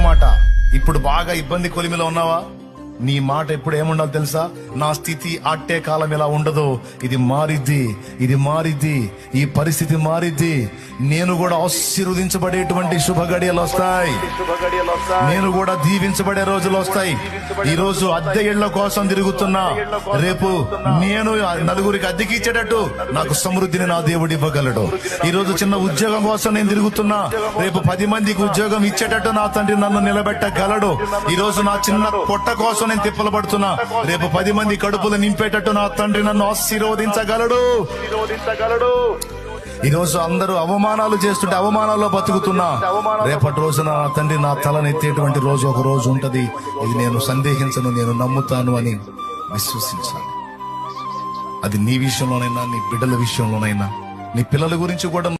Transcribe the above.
మాట. ఇప్పుడు బాగా ఇబ్బంది కొలిమిలో ఉన్నావా? నీ మాట ఎప్పుడు ఏముండాలి తెలుసా? నా స్థితి అట్టే కాలం ఇలా ఉండదు, ఇది మారిద్ది, ఇది మారిద్ది, ఈ పరిస్థితి మారిద్ది. నేను కూడా ఆశీర్వదించబడేటువంటి శుభ గడియలు వస్తాయి, నేను కూడా దీవించబడే రోజులు వస్తాయి. ఈ రోజు అద్దె ఇళ్ల కోసం తిరుగుతున్నా, రేపు నేను నలుగురికి అద్దెకి ఇచ్చేటట్టు నాకు సమృద్ధిని నా దేవుడు ఇవ్వగలడు. ఈ రోజు చిన్న ఉద్యోగం కోసం నేను తిరుగుతున్నా, రేపు 10 మందికి ఉద్యోగం ఇచ్చేటట్టు నా తండ్రి నన్ను నిలబెట్టగలడు. ఈ రోజు నా చిన్న పొట్ట కోసం నేను తిప్పలు పడుతున్నా, రేపు 10 మంది కడుపులు నింపేటట్టు నా తండ్రి నన్ను ఆశీర్వదించగలడు. ఈ రోజు అందరూ అవమానాలు చేస్తుంటే అవమానాల్లో బతుకుతున్నా, రేపటి రోజున నా తండ్రి నా తలనెత్తేటువంటి రోజు ఒక రోజు ఉంటది. ఇది నేను సందేహించను, నేను నమ్ముతాను అని విశ్వసించాలి. అది నీ విషయంలోనైనా, నీ బిడ్డల విషయంలోనైనా, నీ పిల్లల గురించి కూడా